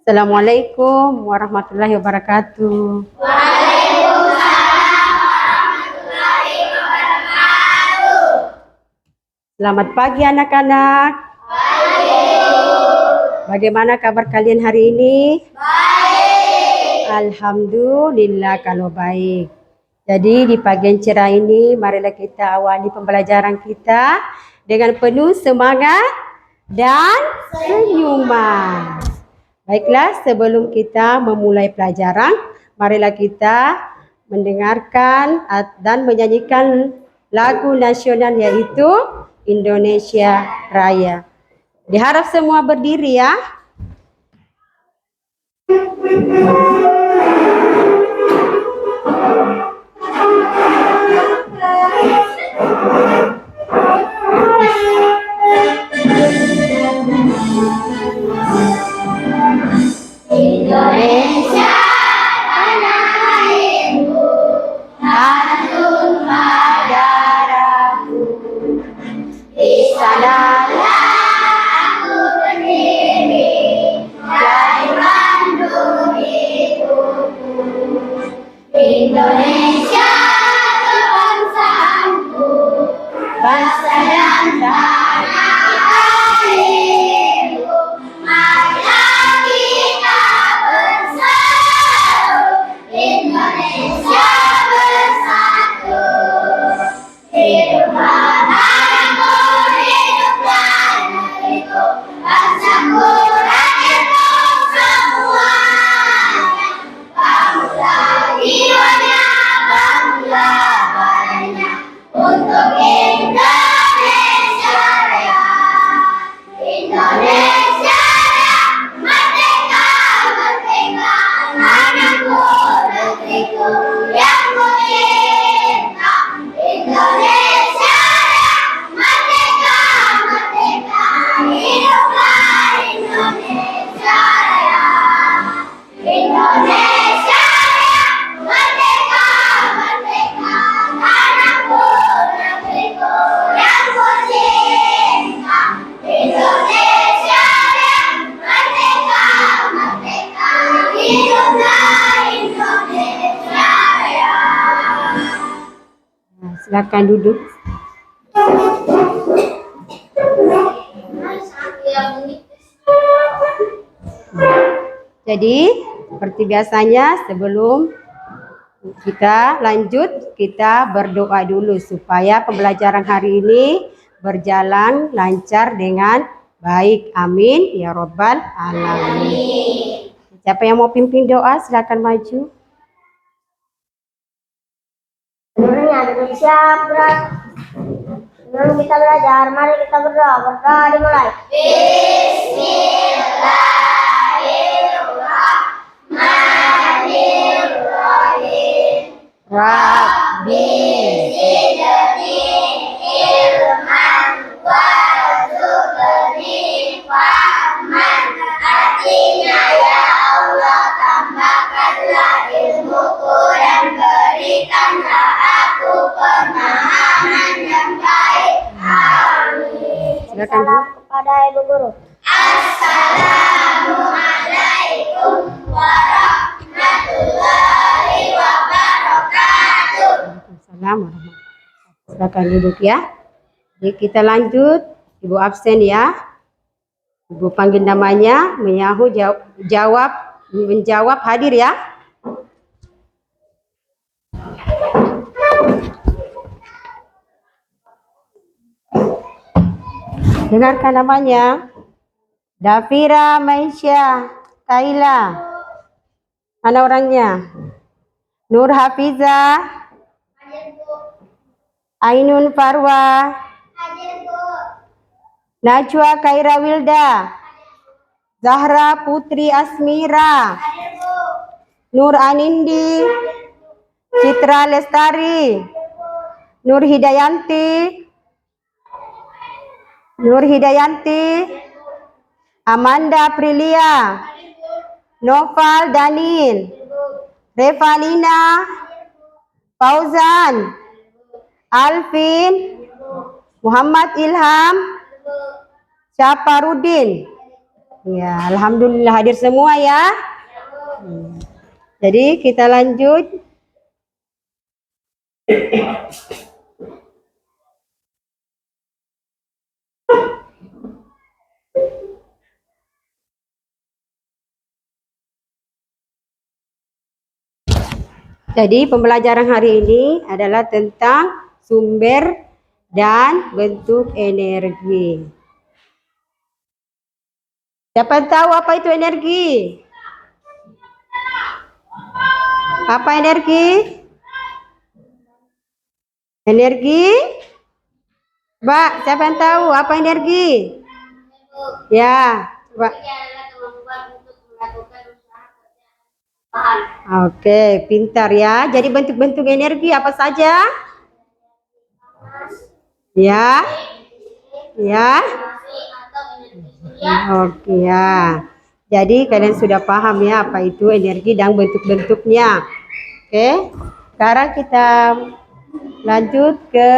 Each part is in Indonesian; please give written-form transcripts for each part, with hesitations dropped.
Assalamualaikum warahmatullahi wabarakatuh. Selamat pagi anak-anak. Bagaimana kabar kalian hari ini? Baik. Alhamdulillah kalau baik. Jadi di pagi yang cerah ini marilah kita awali pembelajaran kita dengan penuh semangat dan senyuman. Baiklah, sebelum kita memulai pelajaran, marilah kita mendengarkan dan menyanyikan lagu nasional yaitu Indonesia Raya. Diharap semua berdiri ya. Indonesia tanah airku, tanah tumpah darahku. Di sanalah aku berdiri, dari Bandung hidupku. Indonesia kebangsaanku, bangsa dan tanah airku. Marilah kita bersatu, Indonesia bersatu. Hiduplah tanahku, hiduplah negeriku, bangsaku, rakyatku semuanya. Bangunlah jiwanya, bangunlah badannya, untuk Indonesia Raya. Indonesia Raya, merdeka, merdeka, tanahku, negeriku yang ku cinta. Indonesia Raya, merdeka, merdeka, hiduplah Indonesia Raya. Indonesia Raya, merdeka, merdeka, tanahku, negeriku yang ku cinta. Indonesia Raya, merdeka, merdeka, hiduplah Indonesia Raya. Silakan duduk. Jadi, seperti biasanya sebelum kita lanjut, kita berdoa dulu supaya pembelajaran hari ini berjalan lancar dengan baik. Amin ya robbal alamin. Siapa yang mau pimpin doa silakan maju. Siap, berat. Sebelum kita belajar, mari kita berdoa. Berdoa dimulai. Bismillahirrahmanirrahim. Rabbi Zidni ilman warzuqni fahman. Artinya ya Allah, tambahkanlah ilmuku dan berikanlah aku pemahaman yang baik. Amin. Silakan, Bu. Salam kepada Ibu Guru. Assalamualaikum warahmatullahi wabarakatuh. Salam warahmatullahi. Silakan duduk ya. Jadi kita lanjut. Ibu absen ya. Ibu panggil namanya, menjawab hadir ya. Dengarkan namanya. Dafira Maisha Kaila. Mana orangnya? Nur Hafiza. Ainun Farwa. Najwa Kaira Wilda. Zahra Putri Asmira. Nur Anindi. Citra Lestari. Nur Hidayanti. Amanda Aprilia. Noval Danin. Revalina. Fauzan. Alvin. Muhammad Ilham. Syafarudin. Ya, alhamdulillah hadir semua ya. Jadi kita lanjut. Jadi pembelajaran hari ini adalah tentang sumber dan bentuk energi. Siapa tahu apa itu energi? Apa energi? Energi? Mbak, siapa yang tahu apa energi? Ya, coba. Oke, pintar ya. Jadi bentuk-bentuk energi apa saja? Ya. Ya. Oke ya. Jadi kalian sudah paham ya apa itu energi dan bentuk-bentuknya. Oke. Sekarang kita lanjut ke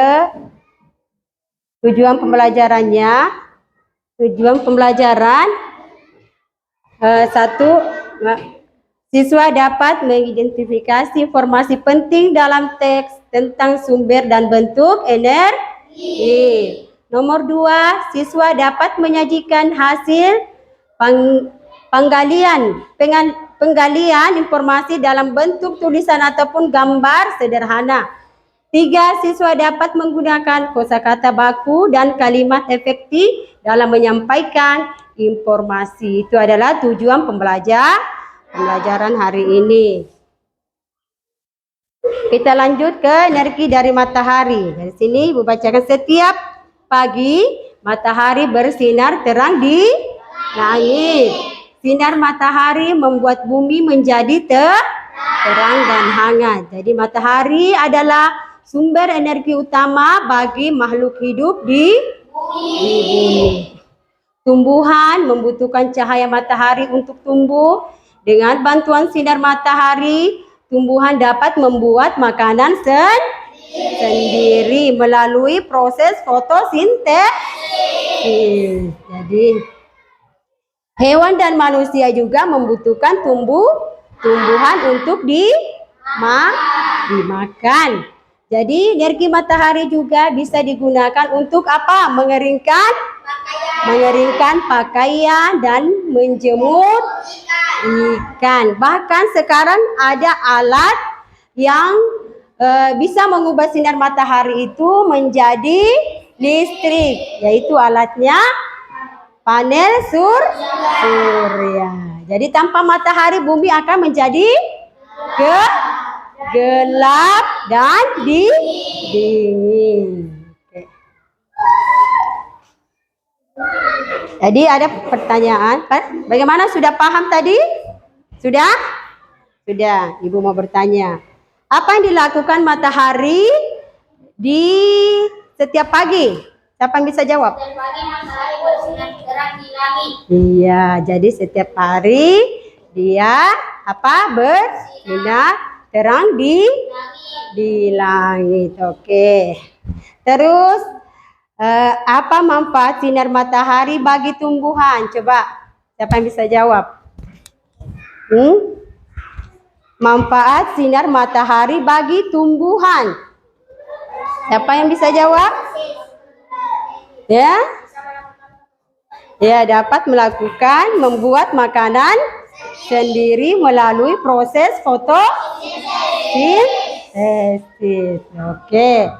tujuan pembelajarannya. Tujuan pembelajaran satu, siswa dapat mengidentifikasi informasi penting dalam teks tentang sumber dan bentuk energi. Nomor 2, siswa dapat menyajikan hasil penggalian informasi dalam bentuk tulisan ataupun gambar sederhana. 3, siswa dapat menggunakan kosakata baku dan kalimat efektif dalam menyampaikan informasi. Itu adalah tujuan pembelajaran hari ini. Kita lanjut ke energi dari matahari. Dari sini Ibu bacakan, setiap pagi matahari bersinar terang di langit. Sinar matahari membuat bumi menjadi terang dan hangat. Jadi matahari adalah sumber energi utama bagi makhluk hidup di bumi. Tumbuhan membutuhkan cahaya matahari untuk tumbuh. Dengan bantuan sinar matahari, tumbuhan dapat membuat makanan sendiri melalui proses fotosintesis. Jadi hewan dan manusia juga membutuhkan tumbuhan untuk dimakan. Jadi energi matahari juga bisa digunakan untuk apa? Mengeringkan pakaian dan menjemur ikan. Bahkan sekarang ada alat yang bisa mengubah sinar matahari itu menjadi listrik, yaitu alatnya panel surya. Jadi tanpa matahari bumi akan menjadi gelap dan dingin. Jadi ada pertanyaan, bagaimana, sudah paham tadi? Sudah? Sudah. Ibu mau bertanya, apa yang dilakukan matahari di setiap pagi? Siapa yang bisa jawab? Setiap pagi matahari bersinar terang di langit. Iya, jadi setiap hari dia bersinar terang di langit. Oke. Terus apa manfaat sinar matahari bagi tumbuhan? Coba, siapa yang bisa jawab? Manfaat sinar matahari bagi tumbuhan. Siapa yang bisa jawab? Ya? Ya, dapat membuat makanan sendiri melalui proses fotosintesis. Oke.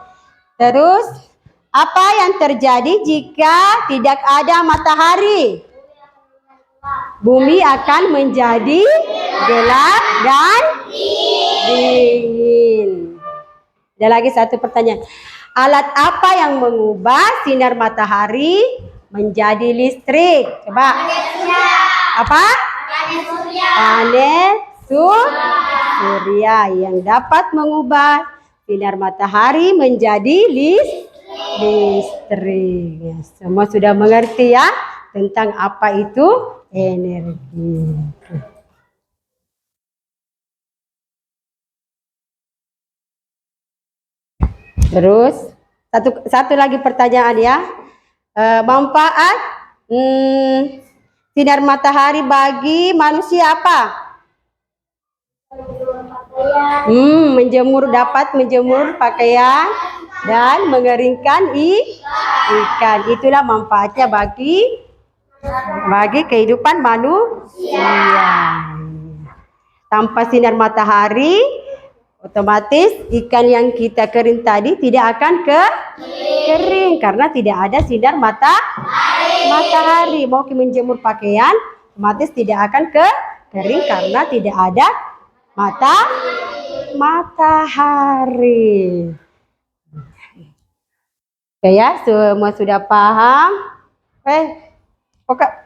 Terus apa yang terjadi jika tidak ada matahari? Bumi akan menjadi gelap dan dingin. Ada lagi satu pertanyaan. Alat apa yang mengubah sinar matahari menjadi listrik? Coba. Apa? Panel surya yang dapat mengubah sinar matahari menjadi listrik. Ya, semua sudah mengerti ya tentang apa itu energi. Terus satu lagi pertanyaan ya. Manfaat sinar matahari bagi manusia apa? Menjemur, dapat menjemur pakaian dan mengeringkan ikan. Itulah manfaatnya bagi kehidupan manusia. Tanpa sinar matahari, otomatis ikan yang kita kering tadi tidak akan kering karena tidak ada sinar matahari. Mau menjemur pakaian, otomatis tidak akan kering karena tidak ada matahari. Oke ya, semua sudah paham?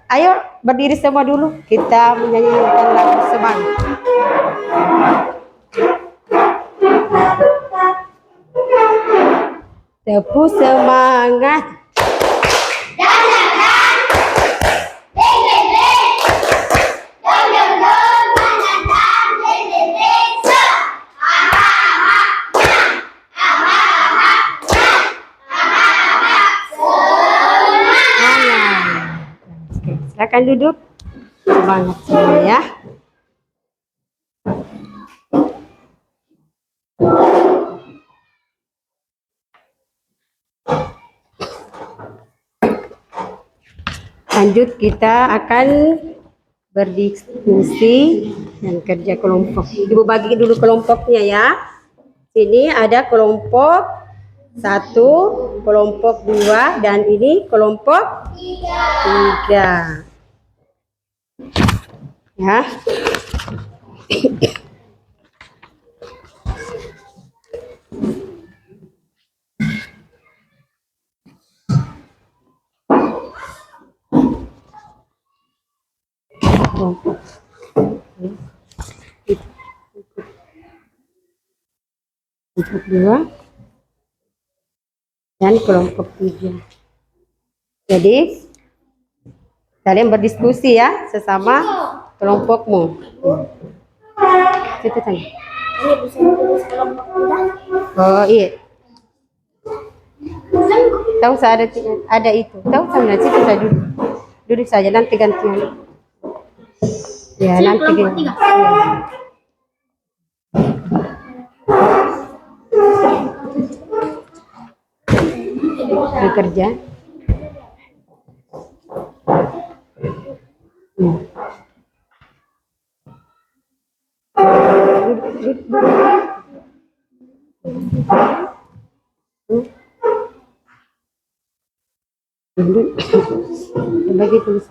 Ayo berdiri semua dulu. Kita menyanyikan lagu semangat. Tepu semangat. Silakan duduk. Semangat semua ya. Lanjut, kita akan berdiskusi dan kerja kelompok. Ibu bagi dulu kelompoknya ya. Sini ada kelompok 1, kelompok 2, dan ini kelompok 3. Ya. Kelompok 2 dan kelompok 3. Jadi kalian berdiskusi ya sesama kelompokmu. Situ tanya. Ini bisa ditulis kelompok kita. Oh iya. Tahu saya ada itu. Tahu saya situ saya duduk saja nanti gantian. Ya nanti gantian. Bekerja. Bagi tulis.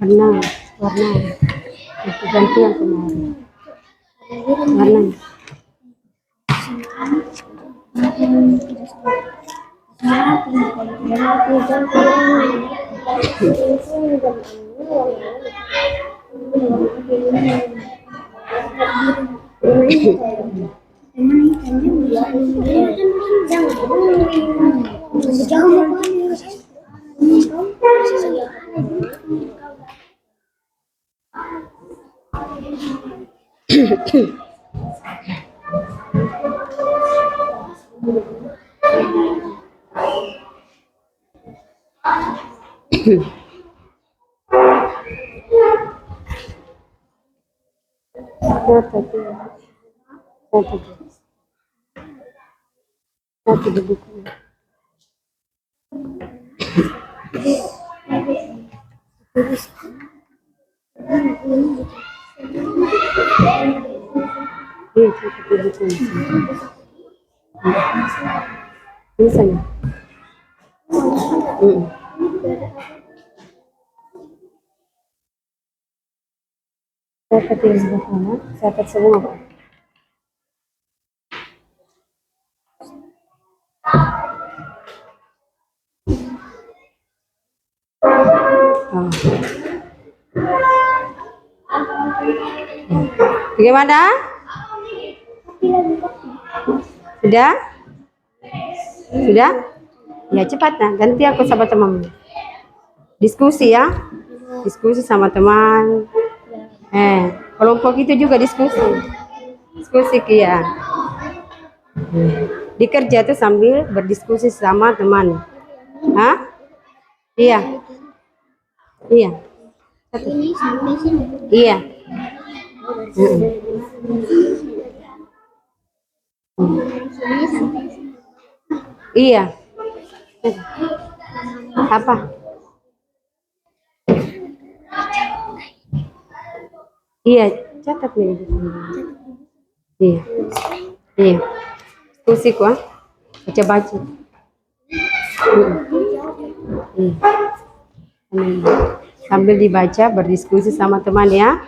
Warna, warna. Itu ganti yang kemarin. Warna. Satu di buku. Ini saya. Saya ketik sebelah kanan, saya ketik semua Pak. Bagaimana? Sudah? Sudah? Ya cepat nah, ganti aku sama teman. Diskusi ya. Diskusi sama teman. Kelompok itu juga diskusi. Diskusi Kia. Di kerja tuh sambil berdiskusi sama teman. Hah? Iya. Iya. Ini sampai sini. Iya. Mm-mm. Sini sampai sini. Iya. Apa? Iya, catat nih. Iya. Iya. Diskusi kok. Baca-baca. Mm. Mm. Sambil dibaca, berdiskusi sama teman ya.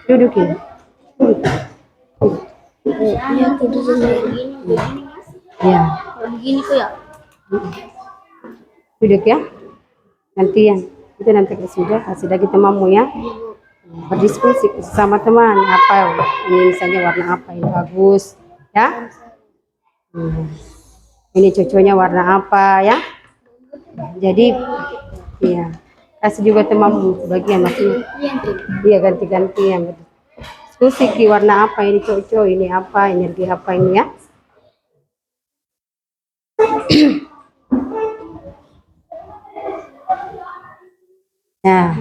Dudukin. Ya, tidur begini, begini. Ya, Kalau begini tuh ya. duduk ya. Gantian. Itu nanti sudah kita mau ya. Berdiskusi sama teman apa ini misalnya warna apa ini bagus ya. Ini cocoknya warna apa ya. Jadi iya kasih juga temanmu bagian maksudnya. Iya ganti-gantian. Diskusi ki warna apa ini cocok ini apa energi apa ini ya. Ya.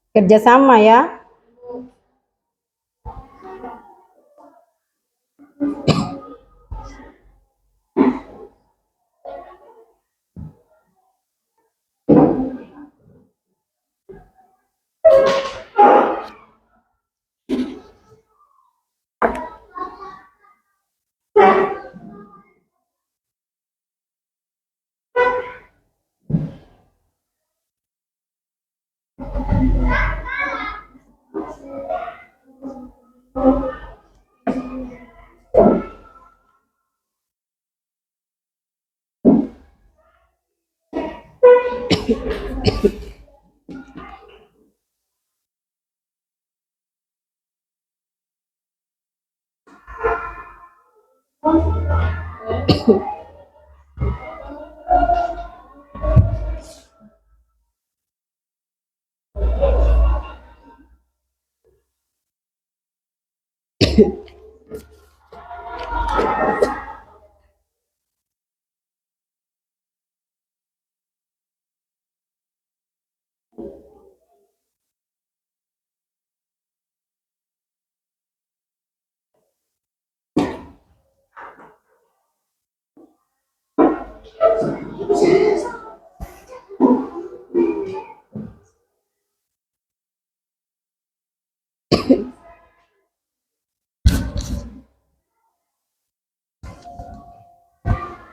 Kerjasama ya.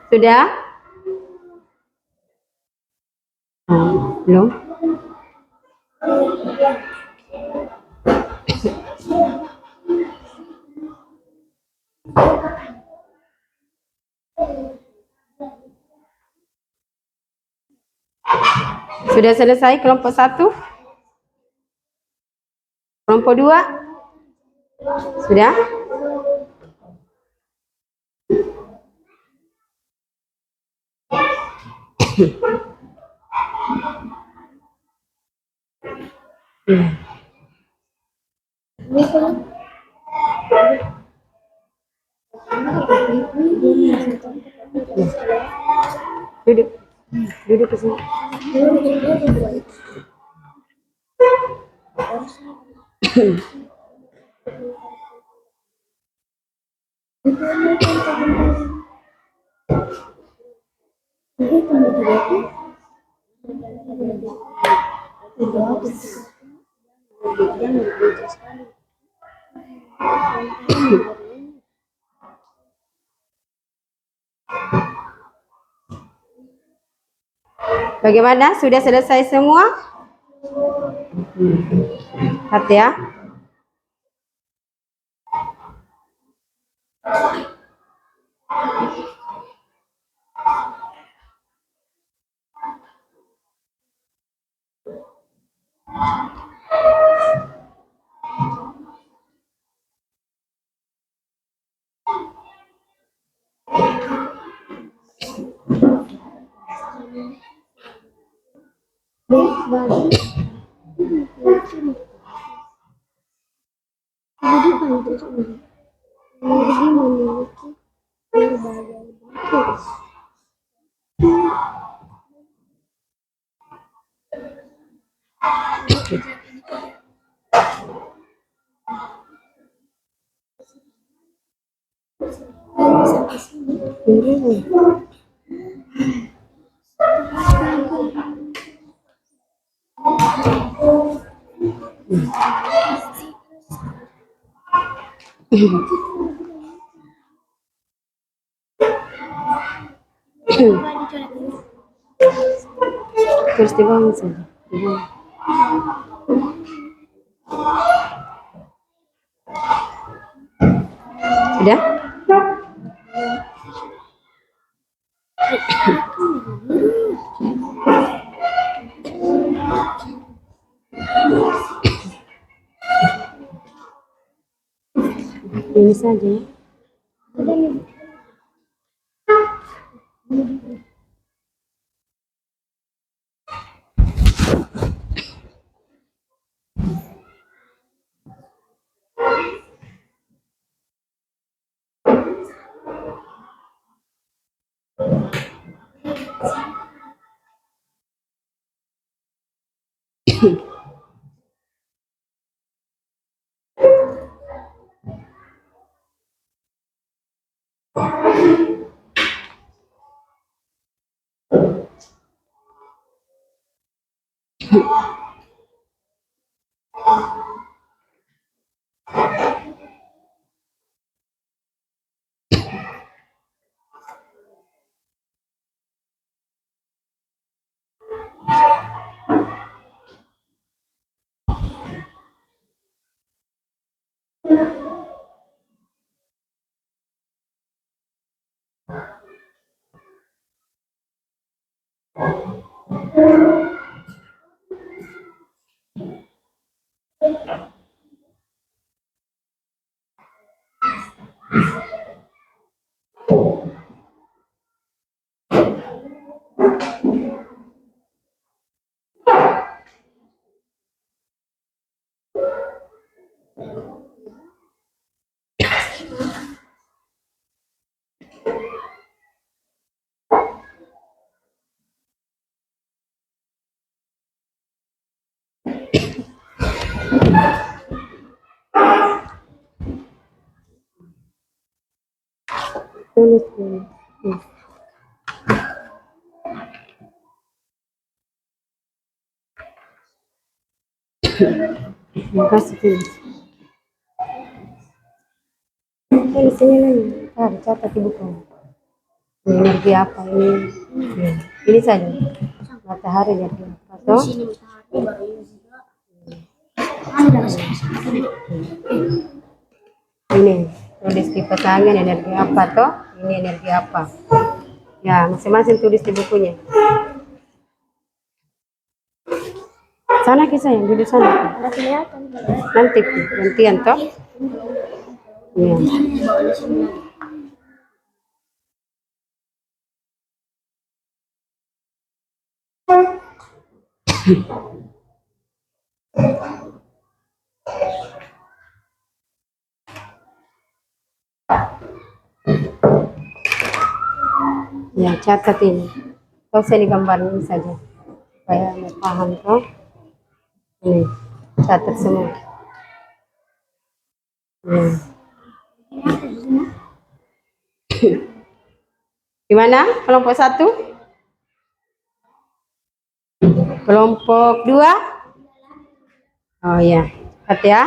Sudah? Belum? Sudah selesai kelompok 1? Kelompok 2? Sudah? Duduk. Duduk ke sini. Bagaimana? Sudah selesai semua? Lihat ya. Terus dibangun saja. Sudah? Ini saja ya. Tulis dulu. Makasih tulis. Tulis ini lagi. Harus catat di buku. Energi apa ini? Ya. Ini saja. Matahari energi apa toh? Ini tulis kipas angin energi apa toh? Ini energi apa? Ya, masing-masing tulis di bukunya. Sana kisah yang duduk sana. Nanti gantian toh. Ya. Ya, catat ini. Kau usah digambar ini saja. Supaya paham toh. Ini, catat semua. Gimana? Kelompok 1? Kelompok 2? Oh ya, cepat ya.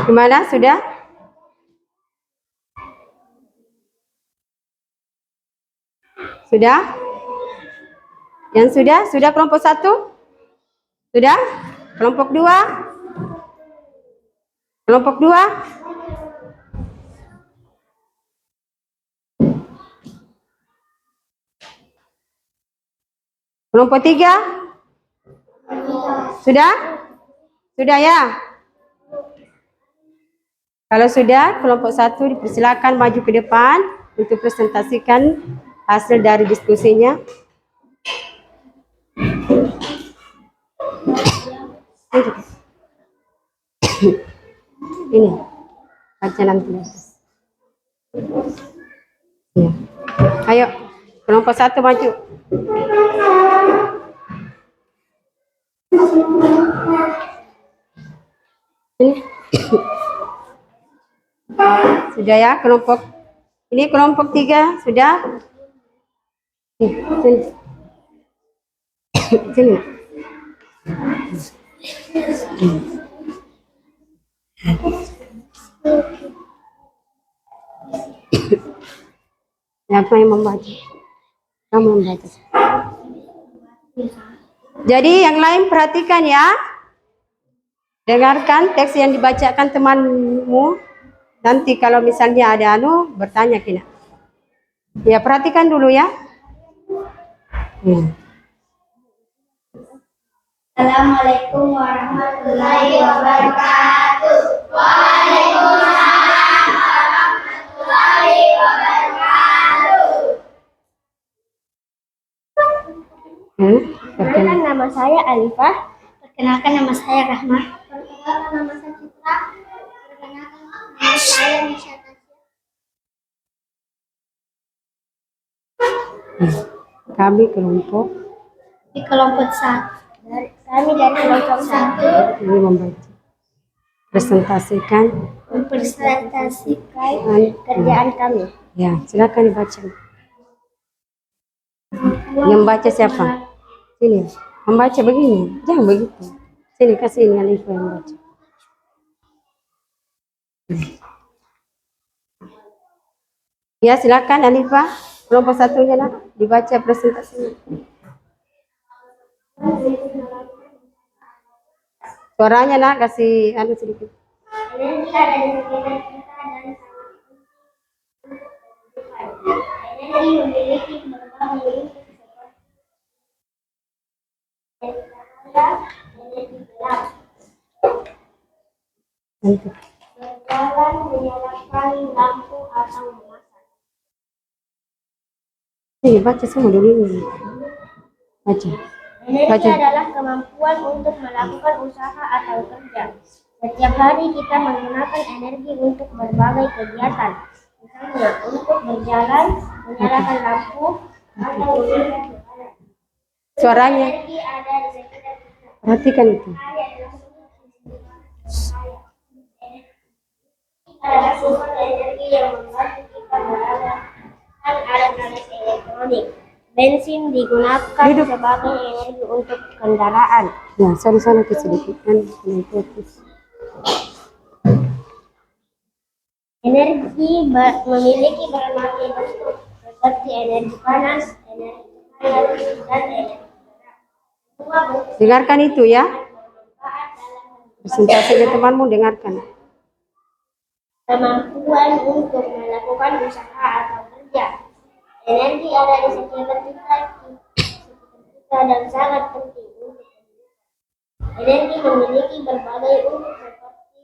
Gimana? Sudah? Sudah? Yang sudah? Sudah kelompok 1? Sudah? Kelompok 2? Kelompok 2? Kelompok 3? Sudah? Sudah ya? Kalau sudah, kelompok 1 dipersilakan maju ke depan untuk presentasikan hasil dari diskusinya. Ini, bacaan tulis. Ya. Ayo, kelompok 1 maju. Ini. Sudah ya, kelompok ini kelompok 3 sudah. Sini. Sini. Siapa yang membaca? Kamu membaca. Jadi yang lain perhatikan ya. Dengarkan teks yang dibacakan temanmu. Nanti kalau misalnya ada bertanya kina. Ya, perhatikan dulu ya. Assalamualaikum warahmatullahi wabarakatuh. Waalaikumsalam warahmatullahi wabarakatuh. nama saya Alifah. Perkenalkan nama saya Rahma. Perkenalkan nama saya Citra. Perkenalkan nama saya Nisha. Kami kelompok Di kelompok satu. Kami dari kelompok satu ini membaca. Presentasikan. mempresentasikan kerjaan kami. Ya, silakan dibaca. Yang baca siapa? Sini. Membaca begini. Jangan begitu. Sini kasih ini Alifah yang baca. Ya, silakan Alifah. Kelompok satunya lah dibaca presentasinya. Suaranya nak kasih anu sedikit. Energi ada di sekitar kita dan energi memiliki berbagai energi gelap. Berjalan menyalakan lampu atau memasak. Ini baca semua dulu ini. Baca. Energi adalah kemampuan untuk melakukan usaha atau kerja. Setiap hari kita menggunakan energi untuk berbagai kegiatan. Misalnya untuk berjalan, menyalakan lampu, atau Suaranya. energi ada di sekitar kita. Perhatikan itu. Adalah sumber energi yang membantu kita menggunakan alat-alat elektronik. Bensin digunakan sebagai energi untuk kendaraan. Ya, sana-sana ke sedikit kan. Ini fokus. Energi memiliki berbagai bentuk seperti energi panas, energi hangat, dan energi gerak. Semua bentuk Dengarkan itu ya. bermanfaat dalam Presentasi ke temanmu, dengarkan. kemampuan untuk melakukan usaha atau kerja. Energi ada di sekitar kita dan sangat penting untuk kehidupan. Energi memiliki berbagai unsur seperti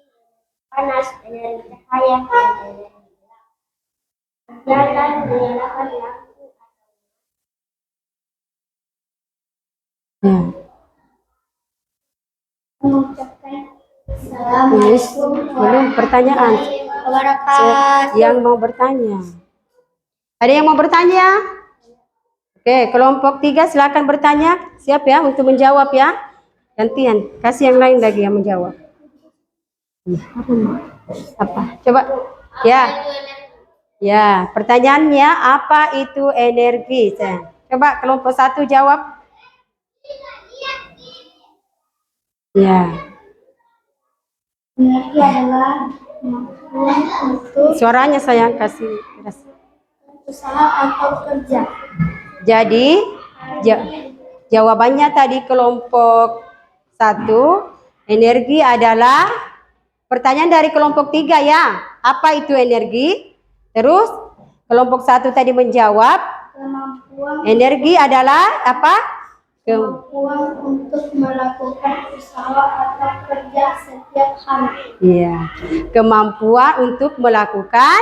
panas, energi cahaya, dan energi gelap. Berjalan menyalakan lampu. Ya. Mengucapkan Yes. Assalamualaikum Belum pertanyaan. wabarakatuh. Yang mau bertanya. Ada yang mau bertanya? Oke, kelompok 3 silakan bertanya. Siap ya untuk menjawab ya. Gantian. Kasih yang lain lagi yang menjawab. Apa? Coba. Ya. Ya, pertanyaannya apa itu energi? Coba kelompok 1 jawab. Ya. Energi adalah kemampuan untuk Suaranya sayang kasih. usaha atau kerja. Jadi jawabannya tadi kelompok 1 energi adalah pertanyaan dari kelompok 3 ya. Apa itu energi? Terus kelompok 1 tadi menjawab Kemampuan energi adalah apa? untuk melakukan usaha atau kerja setiap hari. Iya, kemampuan untuk melakukan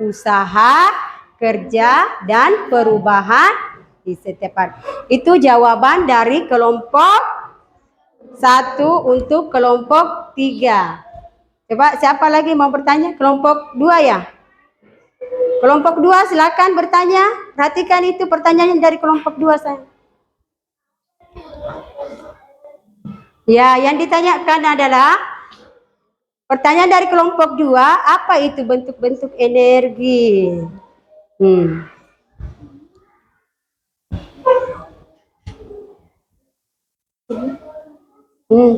usaha, kerja, dan perubahan di setiap hari. Itu jawaban dari kelompok 1 untuk kelompok 3. Coba siapa lagi mau bertanya? Kelompok 2 ya? Kelompok 2 silakan bertanya. Perhatikan itu pertanyaannya dari kelompok 2 saya. Ya, yang ditanyakan adalah pertanyaan dari kelompok 2, apa itu bentuk-bentuk energi?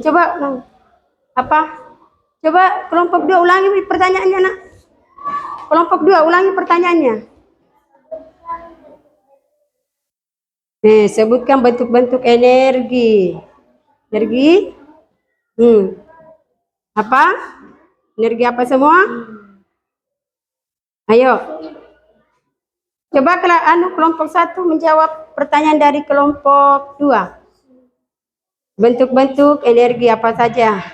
Coba apa? Coba kelompok 2 ulangi pertanyaannya, Nak. Kelompok 2 ulangi pertanyaannya. Sebutkan bentuk-bentuk energi. Energi? Apa? Energi apa semua? Ayo. Coba kelompok 1 menjawab pertanyaan dari kelompok 2. Bentuk-bentuk energi apa saja?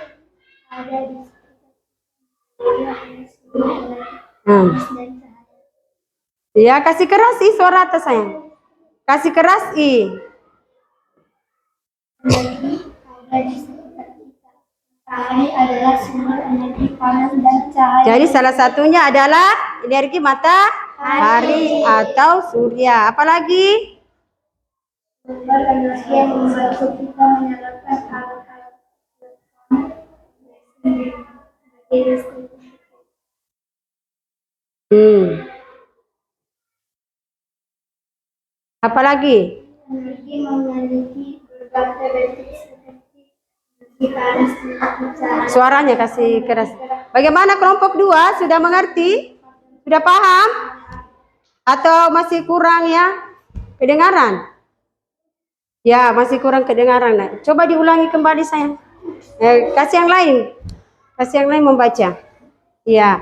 Ya, kasih keras suara atas sayang. Kasih keras Energi ada di sekitar kita. Matahari adalah sumber energi panas dan cahaya. Jadi salah satunya adalah energi matahari atau surya. Apalagi? Sumber energi yang membantu kita menyalakan alat-alat listrik. Apalagi? Energi memiliki berbagai bentuk seperti energi panas, energi cahaya. Suaranya kasih keras. Bagaimana kelompok 2? Sudah mengerti? Sudah paham? Atau masih kurang ya? Kedengaran? Ya, masih kurang kedengaran. Nah, coba diulangi kembali sayang. Kasih yang lain. Kasih yang lain membaca. Ya.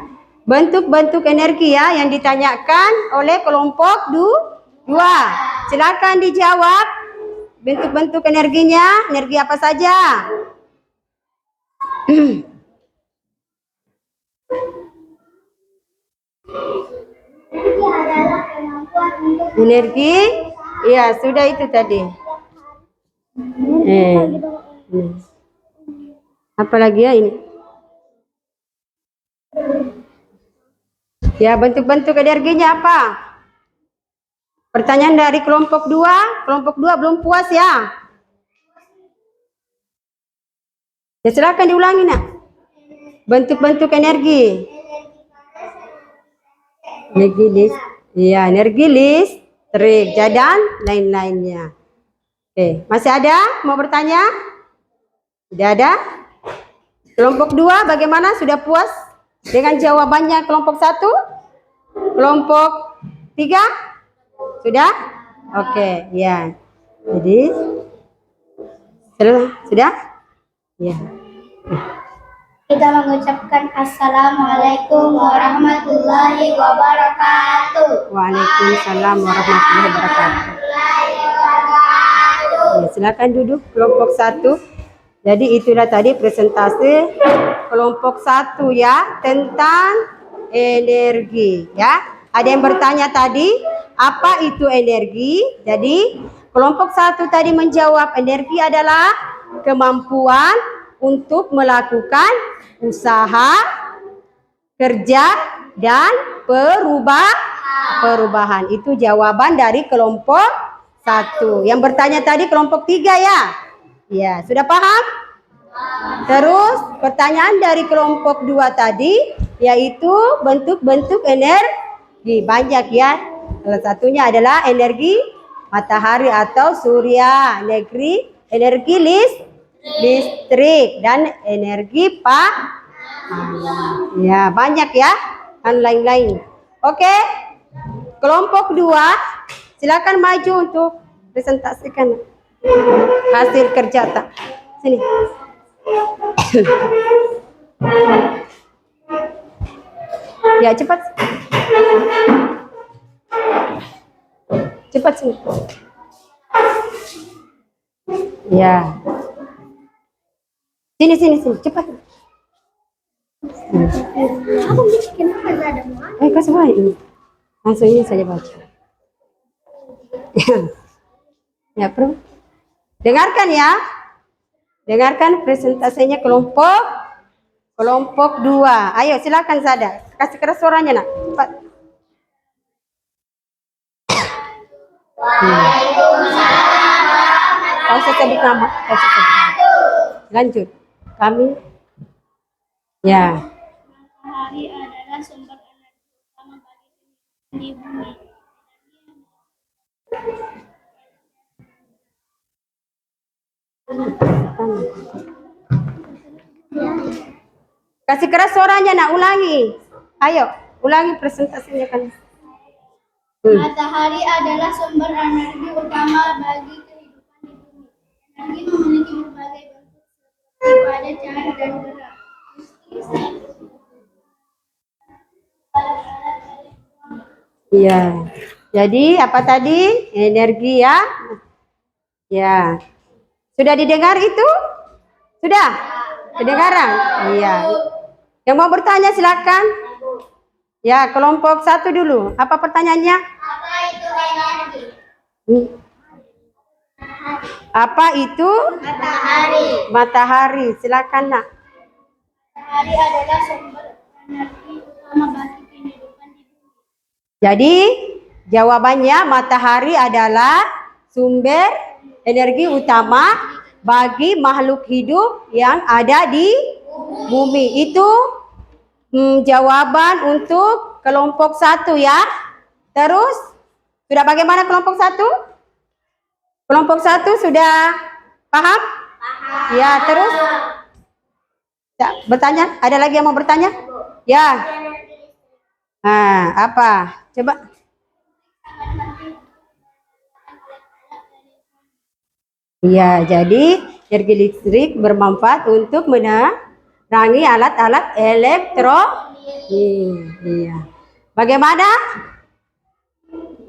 Bentuk-bentuk energi ya yang ditanyakan oleh kelompok 2. Silakan dijawab. Bentuk-bentuk energinya, energi apa saja? Energi adalah kemampuan untuk Energi, ya sudah itu tadi. Apalagi ya ini? Ya, bentuk-bentuk energinya apa? Pertanyaan dari kelompok 2. Kelompok 2 belum puas ya? Ya silakan diulangi nak. Bentuk-bentuk energi. Energi listrik. Iya, energi listrik, dan lain-lainnya. Oke, masih ada? Mau bertanya? Tidak ada? Kelompok 2 bagaimana? Sudah puas dengan jawabannya kelompok 1? Kelompok 3? Sudah? Oke, ya. Jadi sudah? Ya. Kita mengucapkan Assalamualaikum warahmatullahi wabarakatuh. Waalaikumsalam warahmatullahi wabarakatuh. Ya, silakan duduk kelompok 1. Jadi itulah tadi presentasi kelompok 1 ya tentang energi ya. Ada yang bertanya tadi, apa itu energi? Jadi kelompok 1 tadi menjawab energi adalah kemampuan untuk melakukan usaha, kerja, dan perubahan. Itu jawaban dari kelompok 1. Yang bertanya tadi kelompok 3 ya? Ya, sudah paham? Terus pertanyaan dari kelompok 2 tadi yaitu bentuk-bentuk energi. Banyak ya. Salah satunya adalah energi matahari atau surya, energi listrik dan energi ya, banyak ya, dan lain-lain. Oke. Kelompok 2 silakan maju untuk presentasikan hasil kerja tak. Sini. Ya, cepat. Cepat sini. Ya. Sini, cepat. Kasih baik ini. Langsung ini saja baca. Ya, Bro. Dengarkan ya. Dengarkan presentasinya kelompok 2. Ayo silakan Sada. Kasih keras suaranya nak. Cepat. Kau usah sebut nama. Lanjut. Kami. Ya. Matahari adalah sumber energi utama bagi di bumi. Kasih keras suaranya nak, ulangi. Ayo, ulangi presentasinya kan. Matahari adalah sumber energi utama bagi kehidupan di bumi. Energi memiliki berbagai bentuk seperti pada, cahaya, dan gerak. Iya. Jadi apa tadi? Energi ya. Ya. Sudah didengar itu? Sudah? Kedengaran? Iya. Yang mau bertanya silakan. Ya, kelompok 1 dulu. Apa pertanyaannya? Apa itu energi? Apa itu? Matahari. Matahari. Silakan, Nak. Matahari adalah sumber energi utama bagi kehidupan di bumi. Jadi, jawabannya matahari adalah sumber energi utama bagi makhluk hidup yang ada di bumi. Itu jawaban untuk kelompok 1 ya. Terus, sudah bagaimana kelompok 1? Kelompok 1 sudah paham? Ya, terus ya, bertanya? Ada lagi yang mau bertanya? Ya. Nah, apa? Coba. Iya, jadi energi listrik bermanfaat untuk menerangi alat-alat elektronik. Iya. Bagaimana?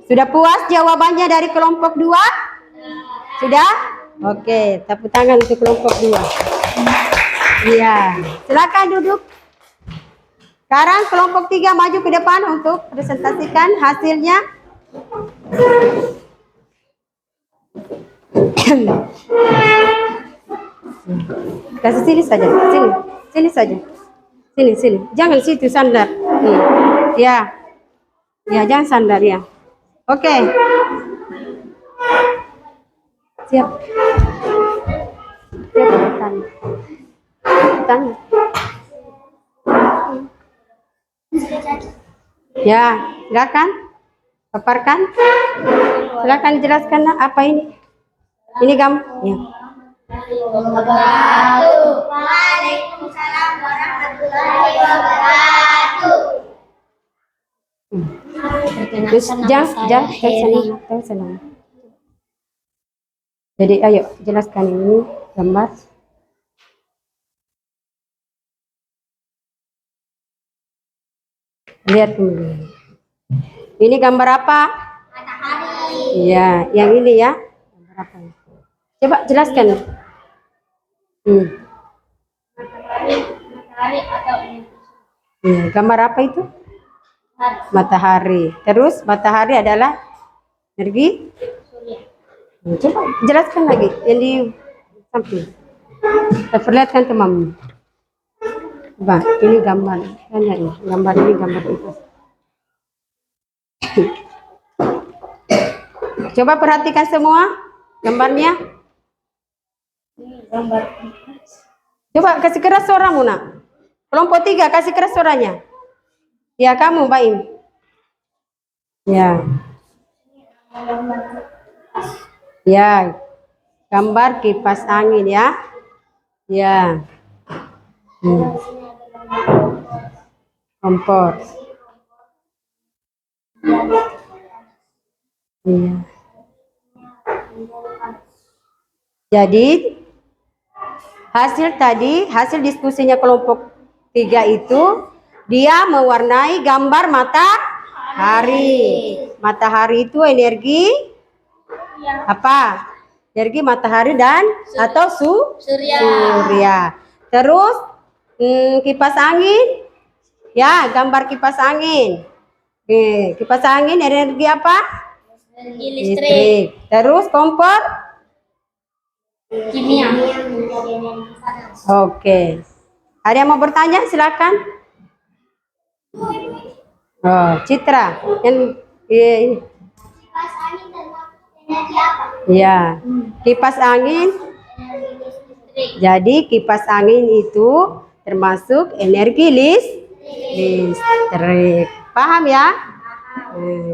Sudah puas jawabannya dari kelompok 2? Sudah? Oke, tepuk tangan untuk kelompok 2. Iya, silakan duduk. Sekarang kelompok 3 maju ke depan untuk presentasikan hasilnya. Kasih sini saja, sini saja, sini, jangan situ sandar. Ya, jangan sandar ya. Oke, siap. Tanya. Ya, silakan. Paparkan. Silakan jelaskan apa ini. Ini ya. Waalaikumsalam warahmatullahi wabarakatuh. Jangan senang. Jadi ayo jelaskan ini gambar. Lihat kemudian. Ini gambar apa? Matahari. Iya, yang ini ya. Gambar apa? Coba jelaskan. Matahari atau energi. Ya, gambar apa itu? Matahari. Terus matahari adalah energi Surya. Coba jelaskan lagi yang di samping. Saya perlihatkan ke Mami. Coba, ini gambar. Gambar ini gambar itu. Coba perhatikan semua gambarnya. Gambar. Coba kasih keras suaramu, Nak. Kelompok 3 kasih keras suaranya. Ya, kamu, Baim. Ya. Ya. Gambar kipas angin ya. Ya. Kompor. Iya. Jadi hasil diskusinya kelompok 3 itu dia mewarnai gambar matahari. Matahari itu energi apa? Energi matahari dan atau surya. Terus kipas angin. Ya, gambar kipas angin. Kipas angin energi apa? Energi listrik. Terus kompor Kimia. Oke. Ada yang mau bertanya? Silakan. Oh, Citra. Yang ini. Kipas angin termasuk energi apa? Ya. Kipas angin. Energi listrik. Jadi kipas angin itu termasuk energi listrik. Paham ya?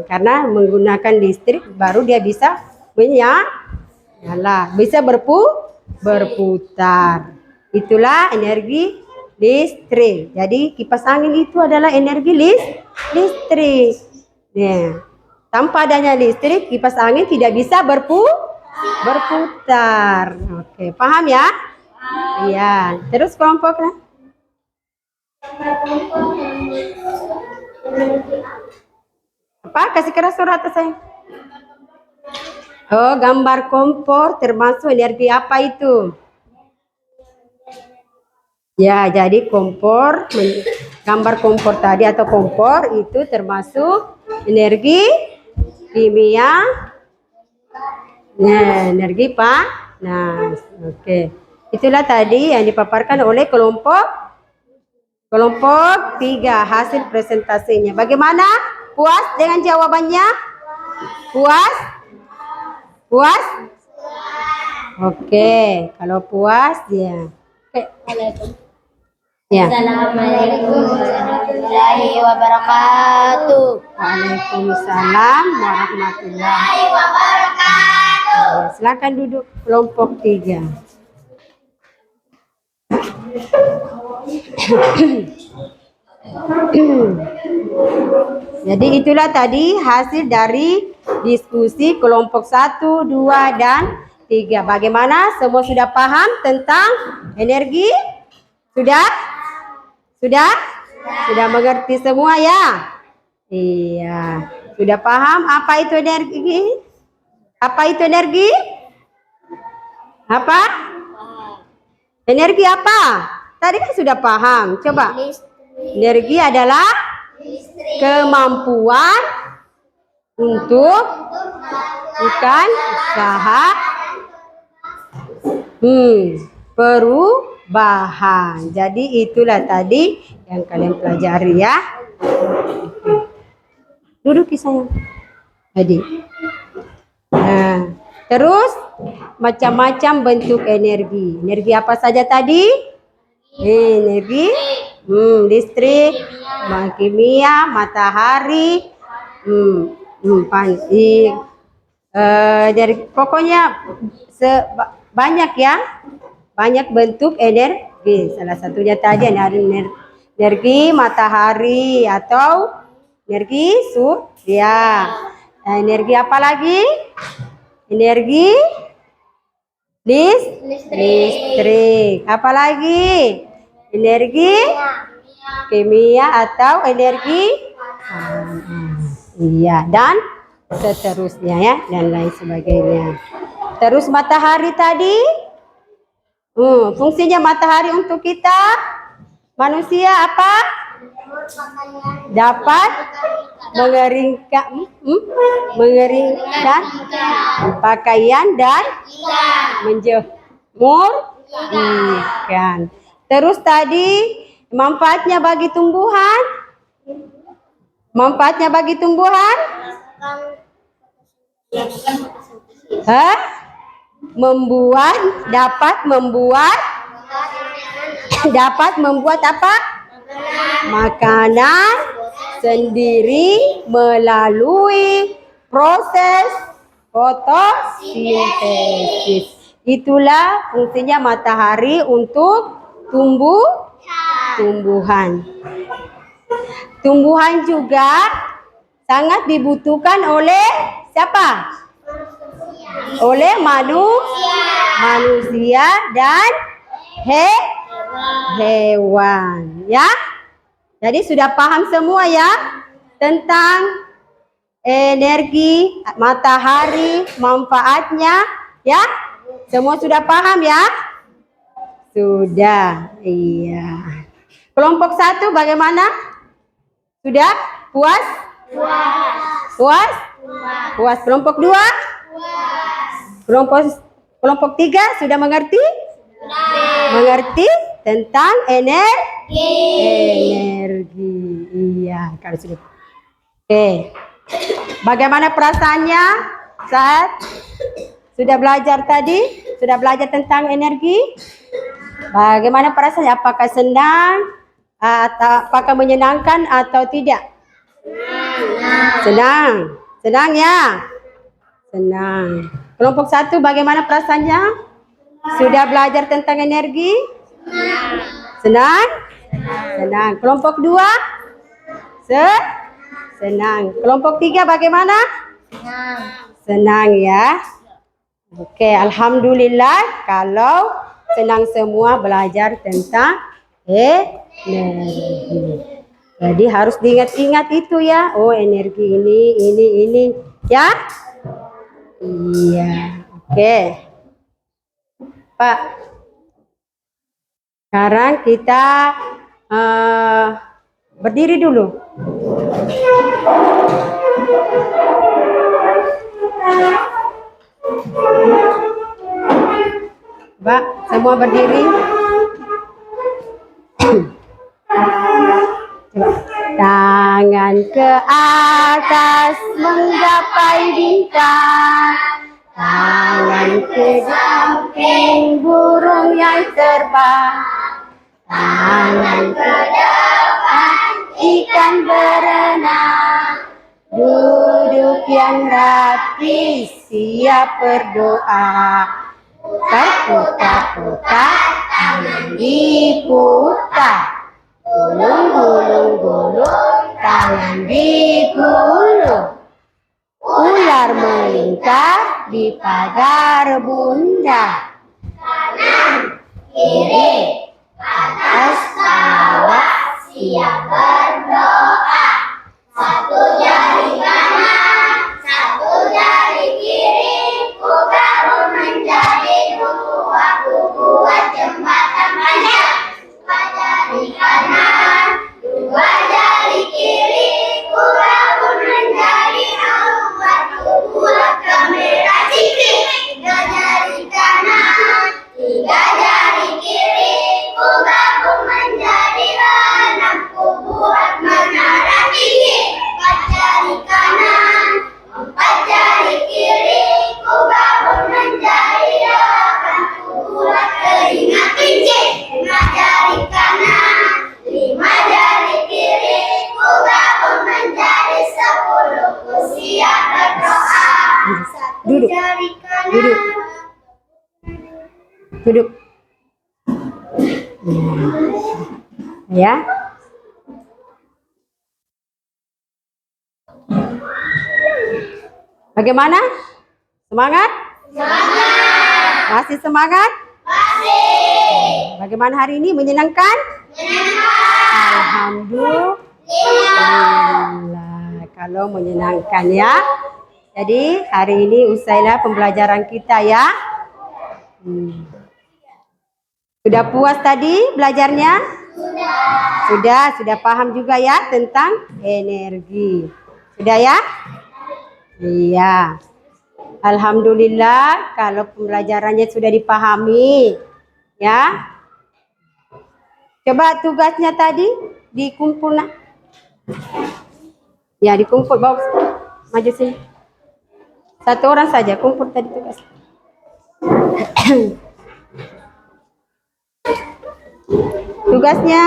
Karena menggunakan listrik baru dia bisa menyala, bisa berputar. Itulah energi listrik. Jadi kipas angin itu adalah energi listrik. Ya. Tanpa adanya listrik, kipas angin tidak bisa berputar. Oke, paham ya? Iya. Terus kelompoknya? Apa? Kasih keras suara atas saya. Oh, gambar kompor termasuk energi apa itu? Ya, jadi kompor, gambar kompor tadi atau kompor itu termasuk energi kimia, energi Nah, oke. Itulah tadi yang dipaparkan oleh kelompok 3 hasil presentasinya. Bagaimana? Puas dengan jawabannya? Puas? Puas? Oke, kalau puas ya. Oke. Ya. Assalamualaikum warahmatullahi wabarakatuh. Waalaikumsalam warahmatullahi wabarakatuh. Silakan duduk kelompok 3. Jadi itulah tadi hasil dari diskusi kelompok 1, 2, dan 3. Bagaimana? Semua sudah paham tentang energi? Sudah? Sudah? Sudah mengerti semua ya? Iya. Sudah paham apa itu energi? Apa itu energi? Apa? Energi apa? Tadi kan sudah paham. Coba. Energi adalah kemampuan untuk bukan usaha perubahan. Jadi itulah tadi yang kalian pelajari ya. Duduk sayang. Tadi. Nah, terus macam-macam bentuk energi. Energi apa saja tadi? Energi listrik, kimia, matahari, dari pokoknya banyak ya, banyak bentuk energi. Salah satunya tadi ada energi matahari atau energi surya. Energi apa lagi? Energi listrik. Apa lagi? Energi kimia atau energi iya, dan seterusnya ya, dan lain sebagainya. Terus matahari tadi, fungsinya matahari untuk kita manusia apa? Dapat mengeringkan pakaian dan menjemur ikan. Terus tadi manfaatnya bagi tumbuhan? Manfaatnya bagi tumbuhan? Dapat membuat apa? Makanan sendiri melalui proses fotosintesis. Itulah fungsinya matahari untuk tumbuhan. Tumbuhan juga sangat dibutuhkan oleh siapa? Oleh manusia dan hewan ya. Jadi sudah paham semua ya tentang energi matahari, manfaatnya ya. Semua sudah paham ya? Sudah. Iya. Kelompok 1 bagaimana? Sudah? Puas? Puas? Puas. Kelompok 2? Kelompok 3 sudah mengerti? Mengerti tentang energi. Iya, kalau sudah. Oke. Bagaimana perasaannya saat sudah belajar tadi? Sudah belajar tentang energi? Bagaimana perasaannya? Apakah senang? Atau apakah menyenangkan atau tidak? Senang. Senang ya? Senang. Kelompok 1 bagaimana perasaannya? Sudah belajar tentang energi? Senang? Senang. Kelompok 2? Senang. Kelompok 3 bagaimana? Senang ya. Oke, alhamdulillah kalau senang semua belajar tentang energi. Jadi harus diingat-ingat itu ya. Oh, energi ini ya. Iya. Oke. Pak. Sekarang kita berdiri dulu. Coba semua berdiri. Coba. Tangan ke atas menggapai bintang. Tangan ke samping burung yang terbang. Tangan ke depan ikan berenang. Duduk yang rapi siap berdoa. Putar-putar, tangan diputar. Gulung-gulung-gulung, tangan digulung. Ular melingkar di pagar bunda. Kanan, kiri, atas, bawah, siap berdoa. Satu jari kanan, satu jari kiri, ku gabung menjadi dua, ku buat jembatan panjang. Dua jari kanan, dua jari kiri, ku gabung menjadi dua, ku buat kamera cipik. Tiga jari kanan, tiga jari kiri, ku gabung menjadi enam, ku buat menara tinggi. Empat jari kanan, empat jari kiri, ku gabung menjadi delapan, ku buat telinga kincir. Lima jari kanan, lima jari kiri, ku gabung menjadi 10, ku siap berdoa. Satu jari kanan. Duduk. Ya. Bagaimana? Semangat? Semangat. Masih semangat? Masih. Bagaimana hari ini? Menyenangkan? Menyenangkan. Alhamdulillah. Kalau menyenangkan ya. Jadi hari ini usailah pembelajaran kita ya. Sudah puas tadi belajarnya? Sudah paham juga ya tentang energi. Sudah ya? Iya. Alhamdulillah kalau pembelajarannya sudah dipahami. Ya. Coba tugasnya tadi dikumpul nak. Ya, dikumpul bawa maju sini. Satu orang saja kumpul tadi tugas. Tugasnya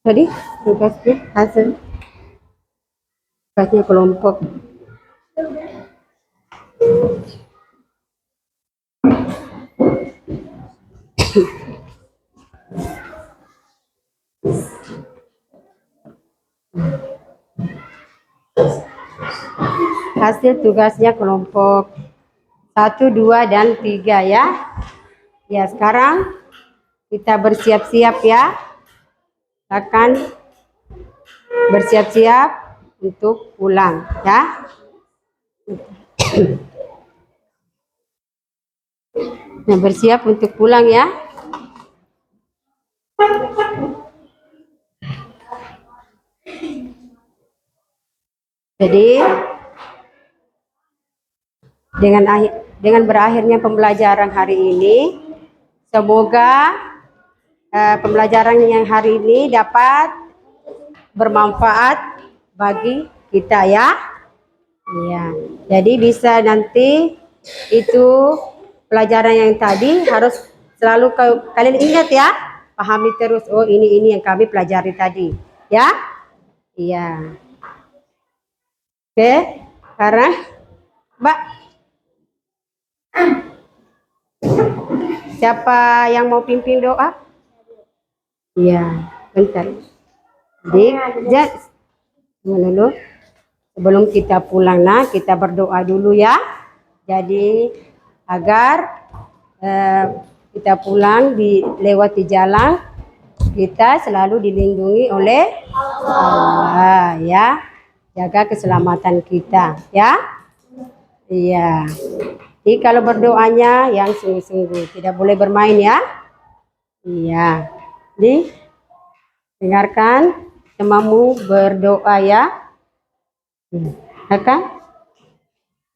tadi tugasnya hasil tugasnya kelompok. Hasil tugasnya kelompok 1, 2, dan 3 ya. Ya, sekarang kita bersiap-siap ya. Akan bersiap-siap untuk pulang ya. Nah, bersiap untuk pulang ya. Jadi dengan berakhirnya pembelajaran hari ini, semoga pembelajaran yang hari ini dapat bermanfaat bagi kita ya. Iya. Jadi bisa nanti itu pelajaran yang tadi harus selalu kalian ingat ya. Pahami terus, oh ini yang kami pelajari tadi. Ya? Iya. Oke, sekarang Mbak. Siapa yang mau pimpin doa? Iya, bentar. Dulu. Sebelum kita pulang, kita berdoa dulu ya. Jadi agar kita pulang lewat jalan kita selalu dilindungi oleh Allah ya. Jaga keselamatan kita ya. Iya. Jadi kalau berdoanya yang sungguh-sungguh, tidak boleh bermain ya. Iya. Jadi dengarkan temanmu berdoa ya. Akan?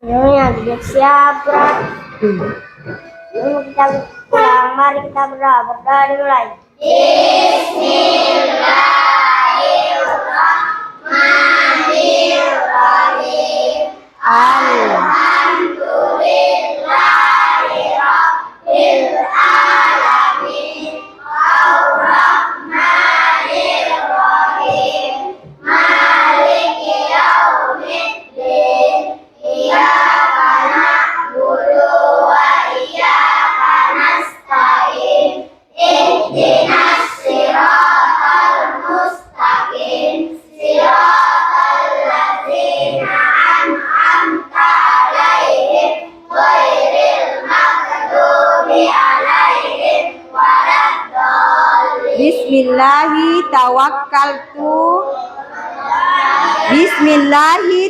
Ya, siapa? Kita pulang, mari kita berdoa dimulai. Bismillahirrahmanirrahim. Alhamdulillahirabbil alamin. Arrahmanirrahim. Maliki yaumiddin. Iyyaka na'budu wa iyyaka nasta'in. Ihdinas siratal mustaqim. Siratal ladzina an'amta 'alaihim ghairil maghdubi alaihim waladdallin. Bismillahi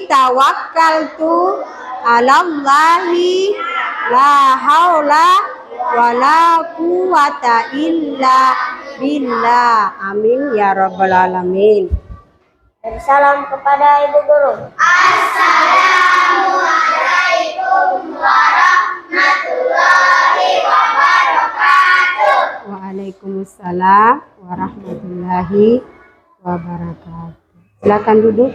tawakkaltu 'alallahi la haula wala quwata illa billah. Amin ya rabbal alamin. Dan salam kepada Ibu Guru. Assalamualaikum warahmatullahi wabarakatuh. Waalaikumsalam warahmatullahi wabarakatuh. Silakan duduk.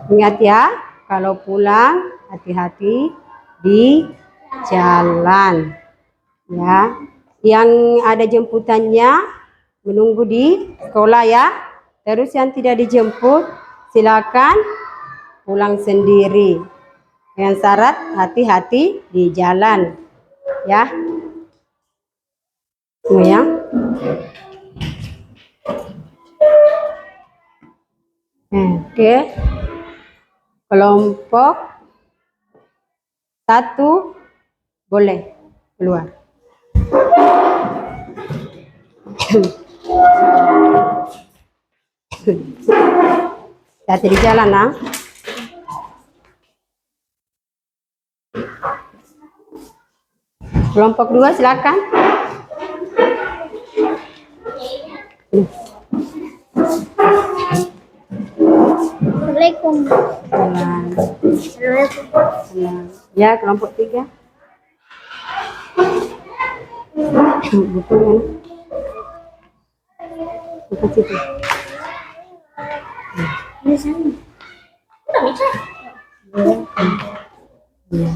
Ingat ya, kalau pulang hati-hati di jalan. Ya, yang ada jemputannya menunggu di sekolah ya. Terus yang tidak dijemput silakan pulang sendiri. Dengan syarat hati-hati di jalan. Ya. Semua. Oke. Kelompok 1 boleh keluar. Hati di jalan Kelompok 2 silakan. Assalamualaikum. Ya, kelompok 3. Bukunya. Buku situ. Di sana. Udah bisa. Ya.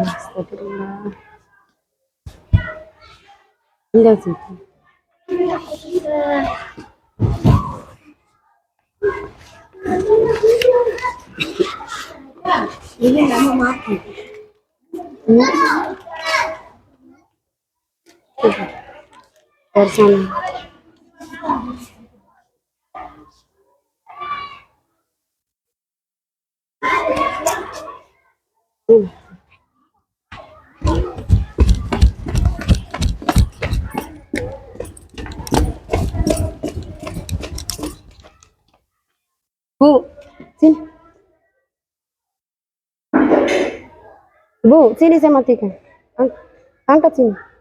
Astagfirullah. Indah sih. Ini nggak mau mati. Dari sana. Bu, sini. Bu, sini saya matikan. Angkat sini.